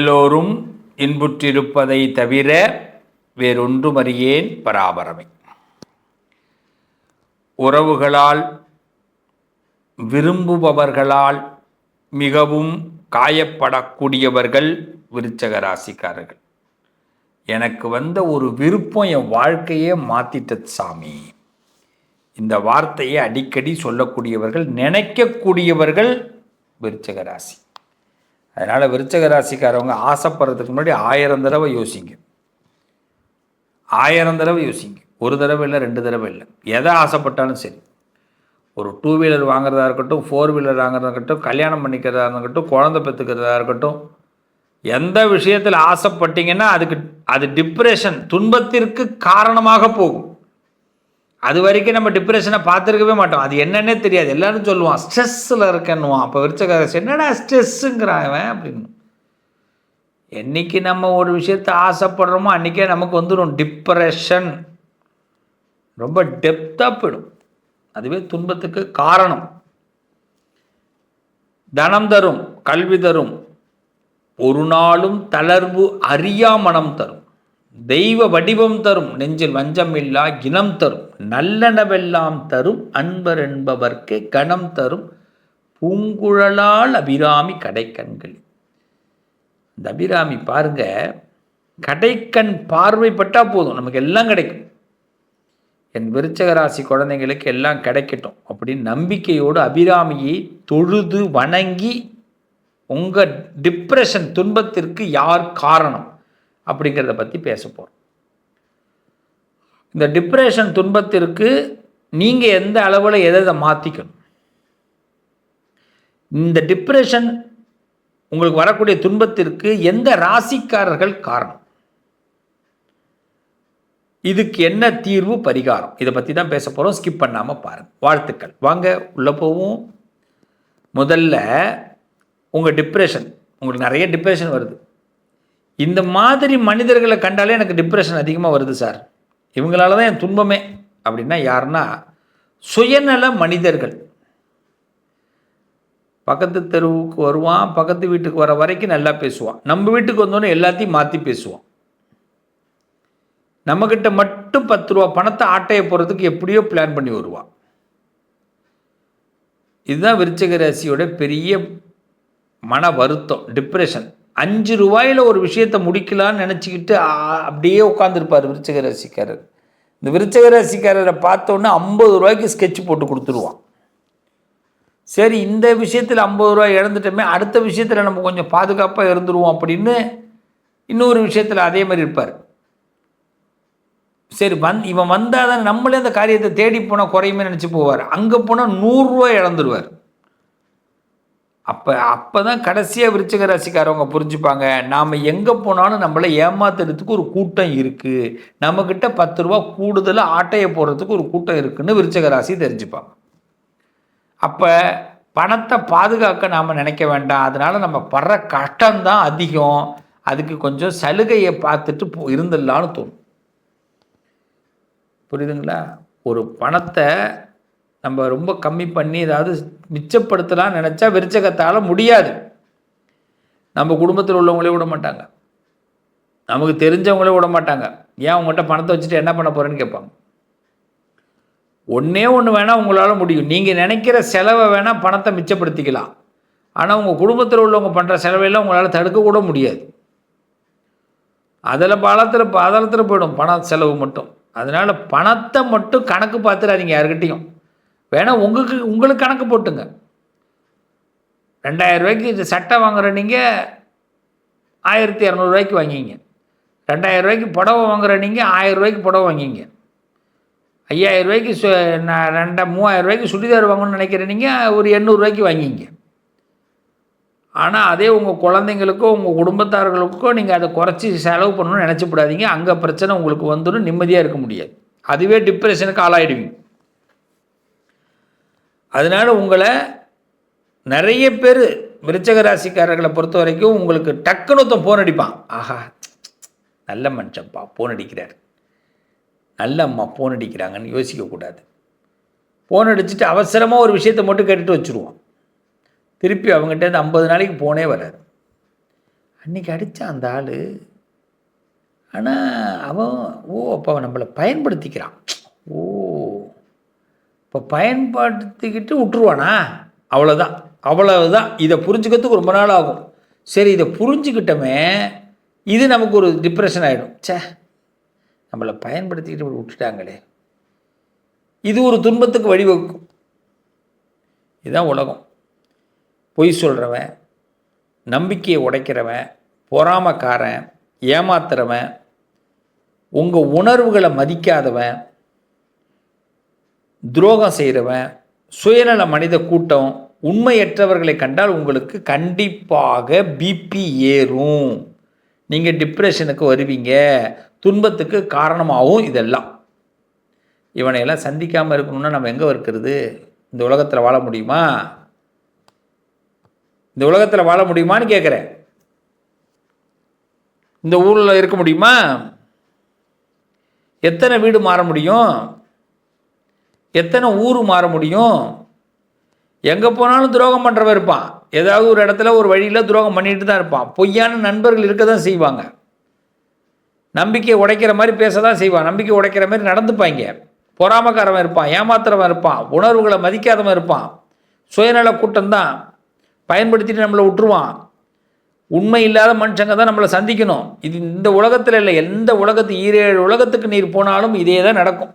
எல்லோரும் இன்புற்றிருப்பதை தவிர வேறொன்றுமறியேன் பராபரமே. உறவுகளால் விரும்புபவர்களால் மிகவும் காயப்படக்கூடியவர்கள் விருச்சக ராசிக்காரர்கள். எனக்கு வந்த ஒரு விருப்பம் என் வாழ்க்கையே மாற்றிட்டது சாமி. இந்த வார்த்தையை அடிக்கடி சொல்லக்கூடியவர்கள், நினைக்கக்கூடியவர்கள் விருச்சக ராசி. அதனால் விருச்சக ராசிக்காரவங்க ஆசைப்படுறதுக்கு முன்னாடி 1000 தடவை யோசிங்க. 1000 தடவை யோசிங்க. ஒரு தடவை இல்லை, 2 தடவை இல்லை. எதை ஆசைப்பட்டாலும் சரி, ஒரு 2 வீலர் வாங்குறதா இருக்கட்டும், 4 வீலர் வாங்குறதா இருக்கட்டும், கல்யாணம் பண்ணிக்கிறதா இருக்கட்டும், குழந்தை பெற்றுக்கிறதா இருக்கட்டும், எந்த விஷயத்தில் ஆசைப்பட்டீங்கன்னா அது டிப்ரெஷன், துன்பத்திற்கு காரணமாக போகும். அது வரைக்கும் நம்ம டிப்ரெஷனை பார்த்துருக்கவே மாட்டோம். அது என்னன்னே தெரியாது. எல்லாரும் சொல்லுவான் ஸ்ட்ரெஸ்ஸில் இருக்கன்னுவான். அப்போ விருச்சக ராசி என்னடா ஸ்ட்ரெஸ்ஸுங்கிறான் அப்படின்னு. என்றைக்கு நம்ம ஒரு விஷயத்தை ஆசைப்படுறோமோ அன்றைக்கே நமக்கு வந்துடும் டிப்ரெஷன். ரொம்ப டெப்த்தாக போயிடும். அதுவே துன்பத்துக்கு காரணம். தனம் தரும், கல்வி தரும், ஒரு நாளும் தளர்வு அறியா மனம் தரும், தெய்வ வடிவம் தரும், நெஞ்சில் வஞ்சம் இல்லா இனம் தரும், நல்லனவெல்லாம் தரும், அன்பர் என்பவர்க்கு கணம் தரும், பூங்குழலால் அபிராமி கடைக்கண்கள். இந்த அபிராமி பாருங்க, கடைக்கண் பார்வைப்பட்டா போதும், நமக்கு எல்லாம் கிடைக்கும். என் விருச்சக ராசி குழந்தைங்களுக்கு எல்லாம் கிடைக்கட்டும் அப்படின்னு நம்பிக்கையோடு அபிராமியை தொழுது வணங்கி, உங்கள் டிப்ரெஷன் துன்பத்திற்கு யார் காரணம் அப்படிங்கிறத பற்றி பேச போகிறோம். இந்த டிப்ரெஷன் துன்பத்திற்கு நீங்கள் எந்த அளவில் எதை மாற்றிக்கணும், இந்த டிப்ரெஷன் உங்களுக்கு வரக்கூடிய துன்பத்திற்கு எந்த ராசிக்காரர்கள் காரணம், இதுக்கு என்ன தீர்வு பரிகாரம், இதை பற்றி தான் பேச போகிறோம். ஸ்கிப் பண்ணாமல் பாருங்கள். வாழ்த்துக்கள். வாங்க உள்ளே போவோம். முதல்ல உங்கள் டிப்ரெஷன், உங்களுக்கு நிறைய டிப்ரெஷன் வருது. இந்த மாதிரி மனிதர்களை கண்டாலே எனக்கு டிப்ரெஷன் அதிகமாக வருது சார், இவங்களால தான் என் துன்பமே அப்படின்னா யாருன்னா சுயநல மனிதர்கள். பக்கத்து தெருவுக்கு வருவான், பக்கத்து வீட்டுக்கு வர வரைக்கும் நல்லா பேசுவான், நம்ம வீட்டுக்கு வந்தோன்னே எல்லாத்தையும் மாற்றி பேசுவான். நம்மக்கிட்ட மட்டும் 10 ரூபா பணத்தை ஆட்டையை போகிறதுக்கு எப்படியோ பிளான் பண்ணி வருவான். இதுதான் விருச்சக ராசியோட பெரிய மன வருத்தம், டிப்ரெஷன். 5 ரூபாயில் ஒரு விஷயத்தை முடிக்கலான்னு நினச்சிக்கிட்டு அப்படியே உட்காந்துருப்பார் விருச்சக ராசிக்காரர். இந்த விருச்சக ராசிக்காரரை பார்த்தோன்னே 50 ரூபாய்க்கு ஸ்கெட்ச் போட்டு கொடுத்துருவான். சரி, இந்த விஷயத்தில் 50 ரூபாய் இழந்துட்டோமே, அடுத்த விஷயத்தில் நம்ம கொஞ்சம் பாதுகாப்பாக இருந்துருவோம் அப்படின்னு இன்னொரு விஷயத்தில் அதே மாதிரி இருப்பார். சரி, இவன் வந்தால் தான் நம்மளே அந்த காரியத்தை தேடி போனால் குறையுமே நினச்சி போவார். அங்கே போனால் 100 ரூபாய் இழந்துருவார். அப்போ தான் கடைசியாக விருச்சக ராசிக்காரவங்க புரிஞ்சுப்பாங்க, நாம் எங்கே போனாலும் நம்மளை ஏமாத்துறதுக்கு ஒரு கூட்டம் இருக்குது, நம்மக்கிட்ட 10 ரூபா கூடுதலாக ஆட்டையை போடுறதுக்கு ஒரு கூட்டம் இருக்குதுன்னு விருச்சக ராசி தெரிஞ்சுப்பாங்க. அப்போ பணத்தை பாதுகாக்க நாம் நினைக்க வேண்டாம். அதனால் நம்ம படுற கஷ்டம்தான் அதிகம். அதுக்கு கொஞ்சம் சலுகையை பார்த்துட்டு இருந்துடலான்னு தோணும். புரியுதுங்களா? ஒரு பணத்தை நம்ம ரொம்ப கம்மி பண்ணி ஏதாவது மிச்சப்படுத்தலாம்னு நினச்சா விருச்சகத்தால் முடியாது. நம்ம குடும்பத்தில் உள்ளவங்களே விட மாட்டாங்க, நமக்கு தெரிஞ்சவங்களே விட மாட்டாங்க. ஏன் உங்கள்கிட்ட பணத்தை வச்சுட்டு என்ன பண்ண போகிறேன்னு கேட்பாங்க. ஒன்றே ஒன்று வேணால் உங்களால் முடியும், நீங்கள் நினைக்கிற செலவை வேணால் பணத்தை மிச்சப்படுத்திக்கலாம். ஆனால் உங்கள் குடும்பத்தில் உள்ளவங்க பண்ணுற செலவையெல்லாம் உங்களால் தடுக்கக்கூட முடியாது. அதில் பாதாளத்தில் போயிடும் பண செலவு மட்டும். அதனால் பணத்தை மட்டும் கணக்கு பார்த்துடாதீங்க யாருக்கிட்டையும். வேணால் உங்களுக்கு கணக்கு போட்டுங்க. 2000 ரூபாய்க்கு சட்டை வாங்குற நீங்கள் 1200 ரூபாய்க்கு வாங்கிங்க. 2000 ரூபாய்க்கு புடவை வாங்குற நீங்கள் 1000 ரூபாய்க்கு புடவை வாங்கிங்க. 5000 ரூபாய்க்கு 3000 ரூபாய்க்கு சுடிதார் வாங்கணும்னு நினைக்கிற நீங்கள் ஒரு 800 ரூபாய்க்கு வாங்கிங்க. ஆனால் அதே உங்கள் குழந்தைங்களுக்கோ உங்கள் குடும்பத்தார்களுக்கோ நீங்கள் அதை குறைச்சி செலவு பண்ணணும்னு நினச்சிப்படாதீங்க. அங்கே பிரச்சனை உங்களுக்கு வந்துடும், நிம்மதியாக இருக்க முடியாது. அதுவே டிப்ரெஷனுக்கு ஆளாயிடுவீங்க. அதனால் உங்களை நிறைய பேர் விருச்சக ராசிக்காரர்களை பொறுத்த வரைக்கும் உங்களுக்கு டக்குன்னு ஒருத்தன் ஃபோன் அடிப்பான். ஆஹா, நல்ல மனுஷன்ப்பா ஃபோன் அடிக்கிறார், நல்ல அம்மா ஃபோன் அடிக்கிறாங்கன்னு யோசிக்கக்கூடாது. ஃபோன் அடிச்சுட்டு அவசரமாக ஒரு விஷயத்தை மட்டும் கேட்டுட்டு வச்சுருவோம். திருப்பி அவங்ககிட்ட 50 நாளைக்கு போனே வராது. அன்றைக்கி அடித்தான் அந்த ஆள். ஆனால் அவன் அப்போ அவன் நம்மளை பயன்படுத்திக்கிறான். இப்போ பயன்படுத்திக்கிட்டு விட்டுருவானா? அவ்வளவுதான். இதை புரிஞ்சுக்கிறதுக்கு ரொம்ப நாள் ஆகும். சரி, இதை புரிஞ்சுக்கிட்டோமே, இது நமக்கு ஒரு டிப்ரெஷன் ஆகிடும். நம்மளை பயன்படுத்திக்கிட்டு விட்டுட்டாங்களே, இது ஒரு துன்பத்துக்கு வழிவகுக்கும். இதுதான் உலகம். பொய் சொல்கிறவன், நம்பிக்கையை உடைக்கிறவன், பொறாமைக்காரன், ஏமாத்துறவன், உங்கள் உணர்வுகளை மதிக்காதவன், துரோகம் செய்கிறவன், சுயநல மனித கூட்டம், உண்மையற்றவர்களை கண்டால் உங்களுக்கு கண்டிப்பாக பிபி ஏறும். நீங்கள் டிப்ரெஷனுக்கு வருவீங்க. துன்பத்துக்கு காரணமாகவும் இதெல்லாம். இவனையெல்லாம் சந்திக்காமல் இருக்கணும்னா நம்ம எங்கே இருக்கிறது? இந்த உலகத்தில் வாழ முடியுமா? இந்த உலகத்தில் வாழ முடியுமான்னு கேட்குறேன். இந்த ஊரில் இருக்க முடியுமா? எத்தனை வீடு மாற முடியும்? எத்தனை ஊர் மாற முடியும்? எங்கே போனாலும் துரோகம் பண்ணுறவன் இருப்பான். ஏதாவது ஒரு இடத்துல ஒரு வழியில் துரோகம் பண்ணிட்டு தான் இருப்பான். பொய்யான நண்பர்கள் இருக்க தான் செய்வாங்க. நம்பிக்கையை உடைக்கிற மாதிரி பேச தான் செய்வான். நம்பிக்கை உடைக்கிற மாதிரி நடந்துப்பாங்க. பொறாமக்காரவன் இருப்பான், ஏமாத்துறவன் இருப்பான், உணர்வுகளை மதிக்காதவன் இருப்பான், சுயநல கூட்டம்தான், பயன்படுத்திட்டு நம்மளை விட்டுருவான். உண்மை இல்லாத மனுஷங்க தான் நம்மளை சந்திக்கணும். இது இந்த உலகத்தில் இல்லை, எந்த உலகத்து 7 உலகத்துக்கு நீர் போனாலும் இதே தான் நடக்கும்.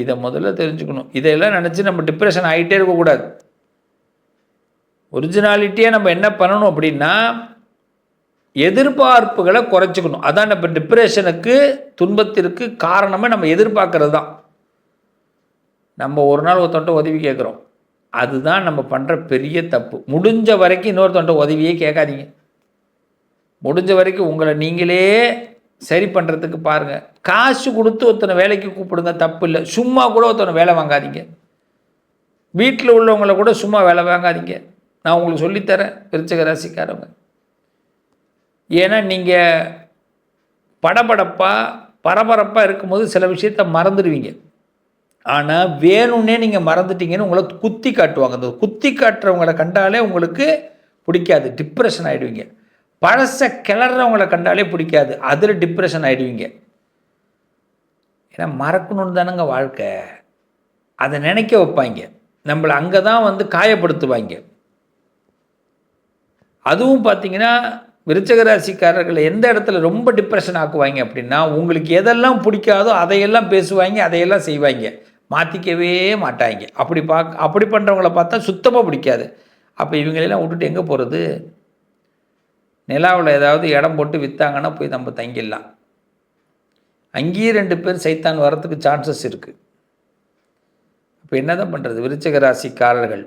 இதை முதல்ல தெரிஞ்சுக்கணும். இதையெல்லாம் நினச்சி நம்ம டிப்ரெஷன் ஆகிட்டே இருக்கக்கூடாது. ஒரிஜினாலிட்டியாக நம்ம என்ன பண்ணணும் அப்படின்னா, எதிர்பார்ப்புகளை குறைச்சிக்கணும். அதான் நம்ம டிப்ரெஷனுக்கு, துன்பத்திற்கு காரணமே நம்ம எதிர்பார்க்கறது தான். நம்ம ஒரு நாள் ஒருத்தன்ட்ட உதவி கேட்குறோம், அதுதான் நம்ம பண்ணுற பெரிய தப்பு. முடிஞ்ச வரைக்கும் இன்னொருத்தன்ட்ட உதவியே கேட்காதீங்க. முடிஞ்ச வரைக்கும் உங்களை நீங்களே சரி பண்ணுறதுக்கு பாருங்கள். காசு கொடுத்து ஒருத்தனை வேலைக்கு கூப்பிடுங்க, தப்பு இல்லை. சும்மா கூட ஒருத்தனை வேலை வாங்காதீங்க. வீட்டில் உள்ளவங்களை கூட சும்மா வேலை வாங்காதீங்க. நான் உங்களுக்கு சொல்லித்தரேன், விருச்சிக ராசிக்காரவங்க. ஏன்னா நீங்கள் பரபரப்பாக இருக்கும்போது சில விஷயத்தை மறந்துடுவீங்க. ஆனால் வேணும்னே நீங்கள் மறந்துட்டீங்கன்னு உங்களை குத்தி காட்டுவாங்க. அந்த குத்தி காட்டுறவங்களை கண்டாலே உங்களுக்கு பிடிக்காது, டிப்ரெஷன் ஆகிடுவீங்க. பழசை கிளறவங்களை கண்டாலே பிடிக்காது, அதில் டிப்ரெஷன் ஆகிடுவீங்க. ஏன்னா மறக்கணுன்னு தானேங்க வாழ்க்கை. அதை நினைக்க வைப்பாங்க, நம்மளை அங்கே தான் வந்து காயப்படுத்துவாங்க. அதுவும் பார்த்தீங்கன்னா விருச்சிக ராசிக்காரர்கள் எந்த இடத்துல ரொம்ப டிப்ரெஷன் ஆக்குவாங்க அப்படின்னா, உங்களுக்கு எதெல்லாம் பிடிக்காதோ அதையெல்லாம் பேசுவாங்க, அதையெல்லாம் செய்வாங்க, மாற்றிக்கவே மாட்டாங்க. அப்படி பண்ணுறவங்கள பார்த்தா சுத்தமாக பிடிக்காது. அப்போ இவங்களெல்லாம் விட்டுட்டு எங்கே போகிறது? நிலாவில் ஏதாவது இடம் போட்டு விற்றாங்கன்னா போய் நம்ம தங்கிடலாம். அங்கேயே 2 பேர் சைத்தான் வரத்துக்கு சான்சஸ் இருக்குது. இப்போ என்ன தான் பண்ணுறது? விருச்சிக ராசிக்காரர்கள்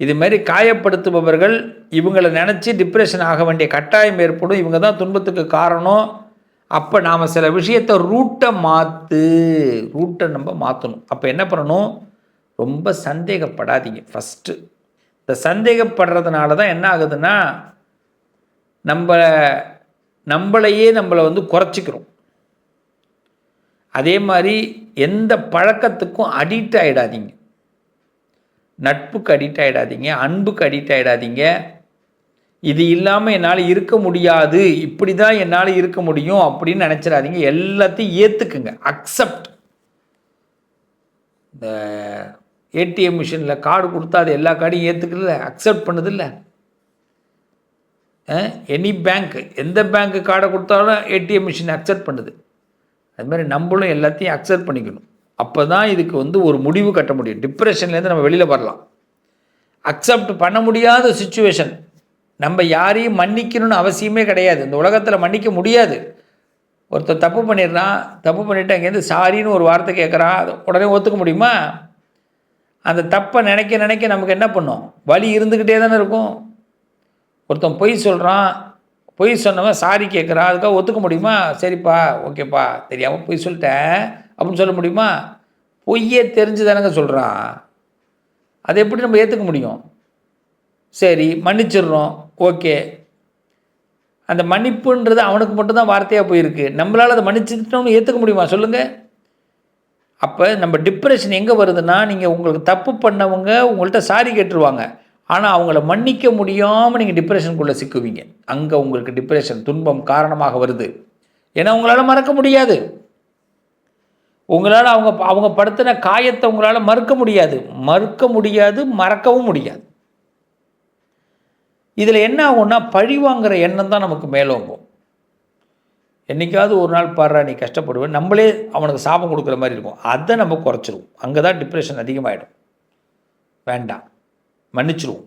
இதுமாரி காயப்படுத்துபவர்கள், இவங்களை நினச்சி டிப்ரெஷன் ஆக வேண்டிய கட்டாயம் ஏற்படும். இவங்க தான் துன்பத்துக்கு காரணம். அப்போ நாம் சில விஷயத்தை ரூட்டை நம்ம மாற்றணும். அப்போ என்ன பண்ணணும்? ரொம்ப சந்தேகப்படாதீங்க. ஃபஸ்ட்டு இந்த சந்தேகப்படுறதுனால தான் என்ன ஆகுதுன்னா, நம்மளை வந்து குறைச்சிக்கிறோம். அதே மாதிரி எந்த பழக்கத்துக்கும் அடிக்ட் ஆகிடாதீங்க. நட்புக்கு அடிக்ட் ஆகிடாதீங்க, அன்புக்கு அடிக்ட் ஆகிடாதீங்க. இது இல்லாமல் என்னால் இருக்க முடியாது, இப்படி தான் என்னால் இருக்க முடியும் அப்படின்னு நினச்சிடாதீங்க. எல்லாத்தையும் ஏற்றுக்குங்க, அக்செப்ட். இந்த ஏடிஎம் மிஷினில் கார்டு கொடுத்தா அது எல்லா கார்டையும் ஏற்றுக்கல, அக்செப்ட் பண்ணுதில்ல. எனி பேங்க், எந்த பேங்க்கு கார்டை கொடுத்தாலும் ஏடிஎம் மிஷின் அக்செப்ட் பண்ணுது. அதுமாதிரி நம்மளும் எல்லாத்தையும் அக்செப்ட் பண்ணிக்கணும். அப்போ தான் இதுக்கு வந்து ஒரு முடிவு கட்ட முடியும். டிப்ரெஷன்லேருந்து நம்ம வெளியில் வரலாம். அக்செப்ட் பண்ண முடியாத சிச்சுவேஷன். நம்ம யாரையும் மன்னிக்கணும்னு அவசியமே கிடையாது. இந்த உலகத்தில் மன்னிக்க முடியாது. ஒருத்தர் தப்பு பண்ணிடுறான், தப்பு பண்ணிவிட்டு அங்கேருந்து சாரின்னு ஒரு வார்த்தை கேட்குறான், அது உடனே ஒத்துக்க முடியுமா? அந்த தப்பை நினைக்க நமக்கு என்ன பண்ணும்? வலி இருந்துக்கிட்டே தானே இருக்கும். ஒருத்தன் பொய் சொல்கிறான், பொய் சொன்னவன் சாரி கேட்குறான், அதுக்காக ஒத்துக்க முடியுமா? சரிப்பா, ஓகேப்பா, தெரியாமல் பொய் சொல்லிட்டேன் அப்படின்னு சொல்ல முடியுமா? பொய்யே தெரிஞ்சு தானங்க சொல்கிறான், அதை எப்படி நம்ம ஏற்றுக்க முடியும்? சரி, மன்னிச்சிடுறோம், ஓகே. அந்த மன்னிப்புன்றது அவனுக்கு மட்டும்தான் வார்த்தையாக போயிருக்கு. நம்மளால் அதை மன்னிச்சுட்டோம்னு ஏற்றுக்க முடியுமா சொல்லுங்கள்? அப்போ நம்ம டிப்ரெஷன் எங்கே வருதுன்னா, நீங்கள் உங்களுக்கு தப்பு பண்ணவங்க உங்கள்கிட்ட சாரி கேட்டுருவாங்க, ஆனால் அவங்கள மன்னிக்க முடியாமல் நீங்கள் டிப்ரெஷனுக்குள்ளே சிக்குவீங்க. அங்கே உங்களுக்கு டிப்ரெஷன் துன்பம் காரணமாக வருது. ஏன்னா உங்களால் மறக்க முடியாது. உங்களால் அவங்க படுத்தின காயத்தை உங்களால் மறுக்க முடியாது, மறக்கவும் முடியாது. இதில் என்ன ஆகும்னா பழி வாங்குகிற எண்ணம் தான் நமக்கு மேலோங்கும். என்றைக்காவது ஒரு நாள் பாடுறா நீ கஷ்டப்படுவேன், நம்மளே அவனுக்கு சாபம் கொடுக்குற மாதிரி இருக்கும். அதை நம்ம குறைச்சிருவோம். அங்கே தான் டிப்ரெஷன் அதிகமாகிடும். வேண்டாம், மன்னிச்சிருவோம்.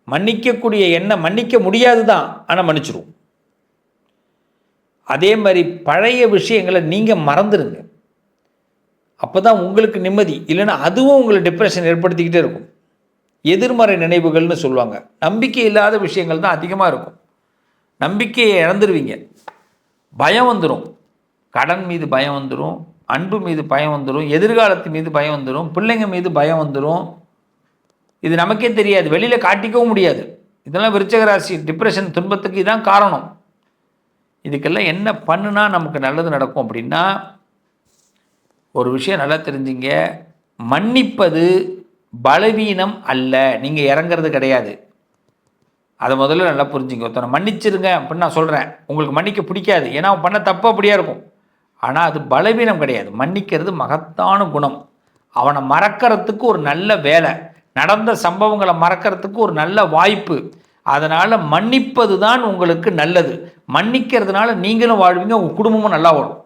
மன்னிக்கக்கூடிய எண்ணம் மன்னிக்க முடியாது தான், ஆனால் மன்னிச்சிருவோம். அதே மாதிரி பழைய விஷயங்களை நீங்கள் மறந்துடுங்க. அப்போ தான் உங்களுக்கு நிம்மதி. இல்லைன்னா அதுவும் உங்களை டிப்ரெஷன் ஏற்படுத்திக்கிட்டே இருக்கும். எதிர்மறை நினைவுகள்னு சொல்லுவாங்க. நம்பிக்கை இல்லாத விஷயங்கள் தான் அதிகமாக இருக்கும். நம்பிக்கையை இழந்துருவீங்க. பயம் வந்துடும். கடன் மீது பயம் வந்துடும், அன்பு மீது பயம் வந்துடும், எதிர்காலத்து மீது பயம் வந்துடும், பிள்ளைங்க மீது பயம் வந்துடும். இது நமக்கே தெரியாது, வெளியில் காட்டிக்கவும் முடியாது. இதெல்லாம் விருச்சிக ராசி டிப்ரெஷன் துன்பத்துக்கு இதான் காரணம். இதுக்கெல்லாம் என்ன பண்ணுனா நமக்கு நல்லது நடக்கும் அப்படின்னா, ஒரு விஷயம் நல்லா தெரிஞ்சுங்க. மன்னிப்பது பலவீனம் அல்ல. நீங்கள் இறங்கிறது கிடையாது. அதை முதல்ல நல்லா புரிஞ்சுங்க. ஒருத்தனை மன்னிச்சிருங்க அப்படின்னு நான் சொல்கிறேன். உங்களுக்கு மன்னிக்க பிடிக்காது, ஏன்னா அவன் பண்ண தப்பு அப்படியே இருக்கும். ஆனால் அது பலவீனம் கிடையாது. மன்னிக்கிறது மகத்தான குணம். அவனை மறக்கிறதுக்கு ஒரு நல்ல வேலை, நடந்த சம்பவங்களை மறக்கிறதுக்கு ஒரு நல்ல வாய்ப்பு. அதனால் மன்னிப்பது தான் உங்களுக்கு நல்லது. மன்னிக்கிறதுனால நீங்களும் வாழ்வீங்க, உங்கள் குடும்பமும் நல்லா வரும்.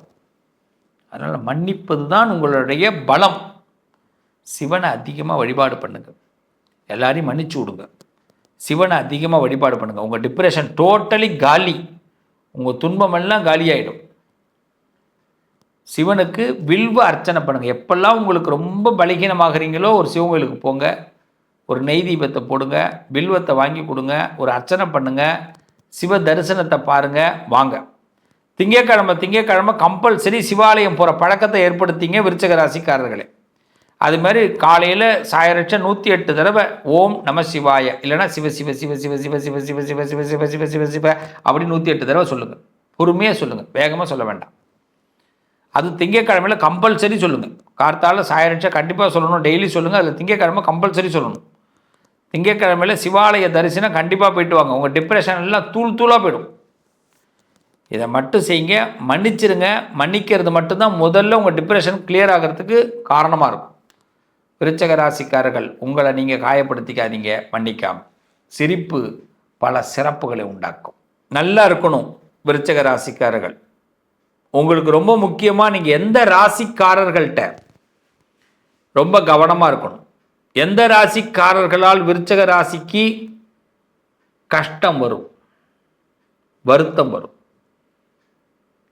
அதனால் மன்னிப்பது தான் உங்களுடைய பலம். சிவனை அதிகமாக வழிபாடு பண்ணுங்க. எல்லாரையும் மன்னிச்சு விடுங்க. சிவனை அதிகமாக வழிபாடு பண்ணுங்கள். உங்கள் டிப்ரெஷன் டோட்டலி காலி. உங்கள் துன்பமெல்லாம் காலியாகிடும். சிவனுக்கு வில்வ அர்ச்சனை பண்ணுங்கள். எப்பெல்லாம் உங்களுக்கு ரொம்ப பலகீனமாகறீங்களோ ஒரு சிவன் போங்க, ஒரு நெய் தீபத்தை போடுங்க, வில்வத்தை வாங்கி கொடுங்க, ஒரு அர்ச்சனை பண்ணுங்கள், சிவ தரிசனத்தை பாருங்கள், வாங்க. திங்கக்கிழமை கம்பல்சரி சிவாலயம் போகிற பழக்கத்தை ஏற்படுத்திங்க விருச்சிக ராசிக்காரர்களே. அது மாதிரி காலையில் சாயரட்சம் 108 தடவை ஓம் நம சிவாய, இல்லைனா சிவ சிவ சிவ சிவ சிவ சிவ சிவ சிவ சிவ சிவ சிவ சிவ சிவ அப்படி 108 தடவை சொல்லுங்கள். பொறுமையாக சொல்லுங்கள், வேகமாக சொல்ல வேண்டாம். அது திங்கக்கிழமையில் கம்பல்சரி சொல்லுங்கள். கார்த்தால சாயரட்சம் கண்டிப்பாக சொல்லணும், டெய்லி சொல்லுங்கள். அதில் திங்கக்கிழமை கம்பல்சரி சொல்லணும். திங்கக்கிழமையில் சிவாலய தரிசனம் கண்டிப்பாக போயிட்டு வாங்க. உங்கள் டிப்ரெஷன் எல்லாம் தூளாக போயிடும். இதை மட்டும் செய்யுங்க. மன்னிச்சிருங்க. மன்னிக்கிறது மட்டும்தான் முதல்ல உங்கள் டிப்ரெஷன் கிளியர் ஆகிறதுக்கு காரணமாக இருக்கும். விருச்சிக ராசிக்காரர்கள், உங்களை நீங்கள் காயப்படுத்திக்காதீங்க. மன்னிக்காம சிரிப்பு பல சிறப்புகளை உண்டாக்கும். நல்லா இருக்கணும் விருச்சிக ராசிக்காரர்கள். உங்களுக்கு ரொம்ப முக்கியமாக நீங்கள் எந்த ராசிக்காரர்கள்ட்ட ரொம்ப கவனமாக இருக்கணும். எந்த ராசிக்காரர்களால் விருச்சிக ராசிக்கு கஷ்டம் வரும், வருத்தம் வரும்,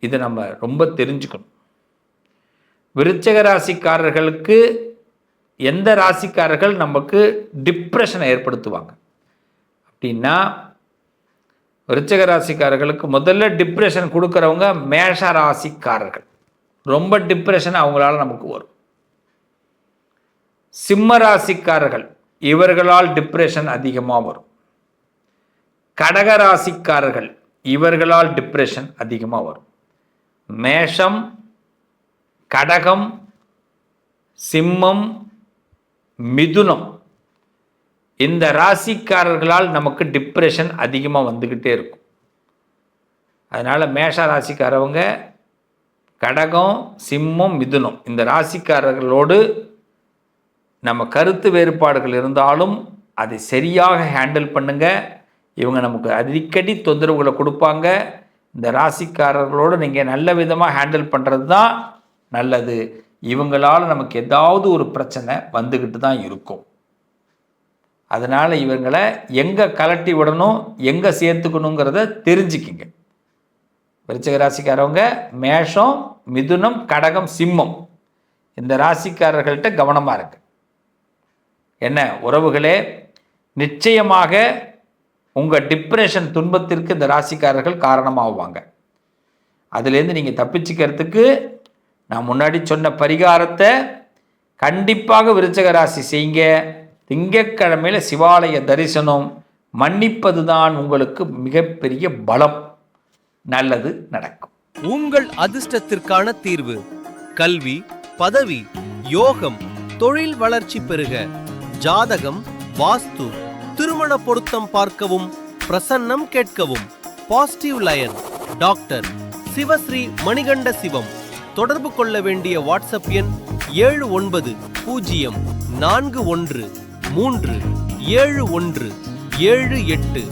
இதை நம்ம ரொம்ப தெரிஞ்சுக்கணும். விருச்சிக ராசிக்காரர்களுக்கு எந்த ராசிக்காரர்கள் நமக்கு டிப்ரெஷனை ஏற்படுத்துவாங்க அப்படின்னா, விருச்சிக ராசிக்காரர்களுக்கு முதல்ல டிப்ரெஷன் கொடுக்குறவங்க மேஷ ராசிக்காரர்கள். ரொம்ப டிப்ரெஷன் அவங்களால நமக்கு வரும். சிம்ம ராசிக்காரர்கள், இவர்களால் டிப்ரெஷன் அதிகமாக வரும். கடக ராசிக்காரர்கள், இவர்களால் டிப்ரெஷன் அதிகமாக வரும். மேஷம், கடகம், சிம்மம், மிதுனம், இந்த ராசிக்காரர்களால் நமக்கு டிப்ரெஷன் அதிகமாக வந்துக்கிட்டே இருக்கும். அதனால் மேஷ ராசிக்காரவங்க கடகம், சிம்மம், மிதுனம் இந்த ராசிக்காரர்களோடு நம்ம கருத்து வேறுபாடுகள் இருந்தாலும் அதை சரியாக ஹேண்டில் பண்ணுங்க. இவங்க நமக்கு அடிக்கடி தொந்தரவுகளை கொடுப்பாங்க. இந்த ராசிக்காரர்களோடு நீங்கள் நல்ல விதமாக ஹேண்டில் பண்ணுறது தான் நல்லது. இவங்களால் நமக்கு ஏதாவது ஒரு பிரச்சனை வந்துக்கிட்டு தான் இருக்கும். அதனால் இவங்களை எங்கே கலட்டி விடணும், எங்கே சேர்த்துக்கணுங்கிறத தெரிஞ்சுக்கிங்க. விருச்சிக ராசிக்காரவங்க மேஷம், மிதுனம், கடகம், சிம்மம் இந்த ராசிக்காரர்கள்ட்ட கவனமாக இருக்கு. என்ன உறவுகளே, நிச்சயமாக உங்கள் டிப்ரெஷன் துன்பத்திற்கு இந்த ராசிக்காரர்கள் காரணமாகுவாங்க. அதுலேருந்து நீங்கள் தப்பிச்சுக்கிறதுக்கு நான் முன்னாடி சொன்ன பரிகாரத்தை கண்டிப்பாக விருச்சிக ராசி செய்யுங்க. திங்கட்கிழமையில் சிவாலய தரிசனம், மன்னிப்பது தான் உங்களுக்கு மிகப்பெரிய பலம். நல்லது நடக்கும். உங்கள் அதிர்ஷ்டத்திற்கான தீர்வு கல்வி, பதவி, யோகம், தொழில் வளர்ச்சி பெருக, ஜாதகம், வாஸ்து, திருமண பொருத்தம் பார்க்கவும் பிரசன்னம் கேட்கவும் positive lion doctor Sivasri Manikanda Sivam. தொடர்பு கொள்ள வேண்டிய வாட்ஸ்அப் எண் 7904137178.